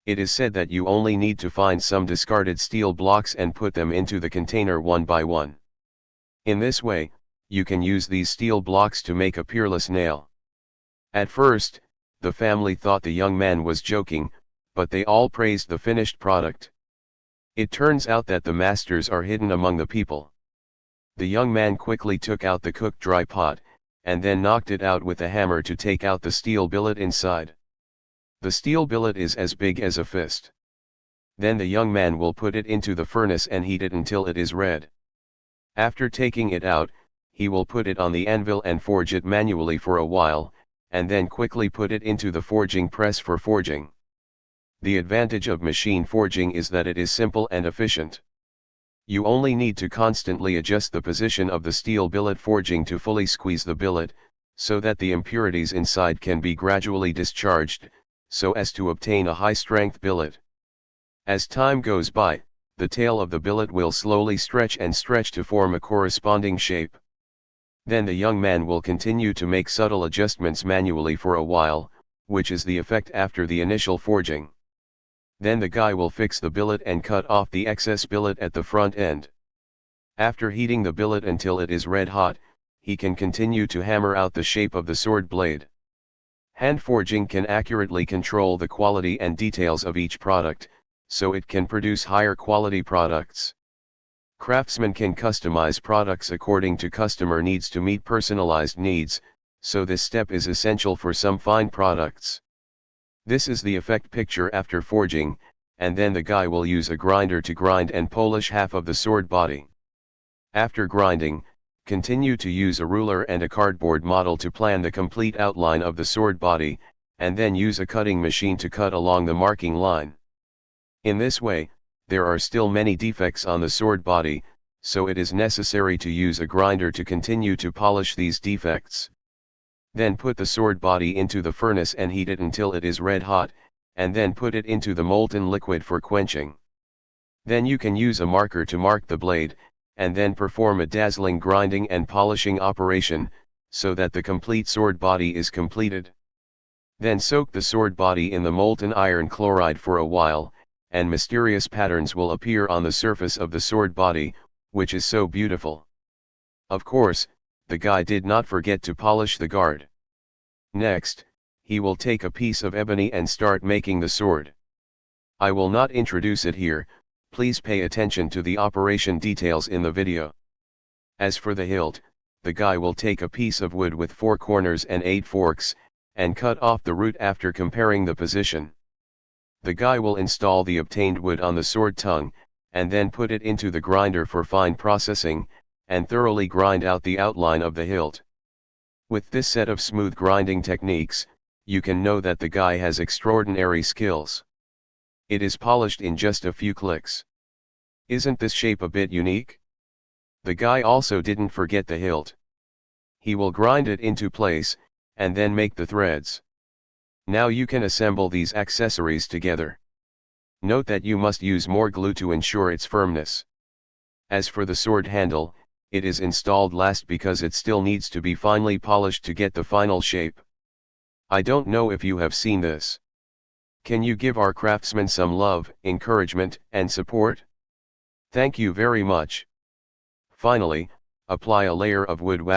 It is said that you only need to find some discarded steel blocks and put them into the container one by one. In this way, you can use these steel blocks to make a peerless nail. At first, the family thought the young man was joking, but they all praised the finished product. It turns out that the masters are hidden among the people. The young man quickly took out the cooked dry pot, and then knocked it out with a hammer to take out the steel billet inside. The steel billet is as big as a fist. Then the young man will put it into the furnace and heat it until it is red. After taking it out, he will put it on the anvil and forge it manually for a while, and then quickly put it into the forging press for forging. The advantage of machine forging is that it is simple and efficient. You only need to constantly adjust the position of the steel billet forging to fully squeeze the billet, so that the impurities inside can be gradually discharged, so as to obtain a high-strength billet. As time goes by, the tail of the billet will slowly stretch and stretch to form a corresponding shape. Then the young man will continue to make subtle adjustments manually for a while, which is the effect after the initial forging. Then the guy will fix the billet and cut off the excess billet at the front end. After heating the billet until it is red hot, he can continue to hammer out the shape of the sword blade. Hand forging can accurately control the quality and details of each product, so it can produce higher quality products. Craftsmen can customize products according to customer needs to meet personalized needs, so this step is essential for some fine products. This is the effect picture after forging, and then the guy will use a grinder to grind and polish half of the sword body. After grinding, continue to use a ruler and a cardboard model to plan the complete outline of the sword body, and then use a cutting machine to cut along the marking line. In this way, there are still many defects on the sword body, so it is necessary to use a grinder to continue to polish these defects. Then put the sword body into the furnace and heat it until it is red hot, and then put it into the molten liquid for quenching. Then you can use a marker to mark the blade, and then perform a dazzling grinding and polishing operation, so that the complete sword body is completed. Then soak the sword body in the molten iron chloride for a while, and mysterious patterns will appear on the surface of the sword body, which is so beautiful. Of course, the guy did not forget to polish the guard. Next, he will take a piece of ebony and start making the sword. I will not introduce it here, please pay attention to the operation details in the video. As for the hilt, the guy will take a piece of wood with 4 corners and 8 forks, and cut off the root after comparing the position. The guy will install the obtained wood on the sword tongue, and then put it into the grinder for fine processing, and thoroughly grind out the outline of the hilt. With this set of smooth grinding techniques, you can know that the guy has extraordinary skills. It is polished in just a few clicks. Isn't this shape a bit unique? The guy also didn't forget the hilt. He will grind it into place, and then make the threads. Now you can assemble these accessories together. Note that you must use more glue to ensure its firmness. As for the sword handle, it is installed last because it still needs to be finely polished to get the final shape. I don't know if you have seen this. Can you give our craftsmen some love, encouragement, and support? Thank you very much. Finally, apply a layer of wood wax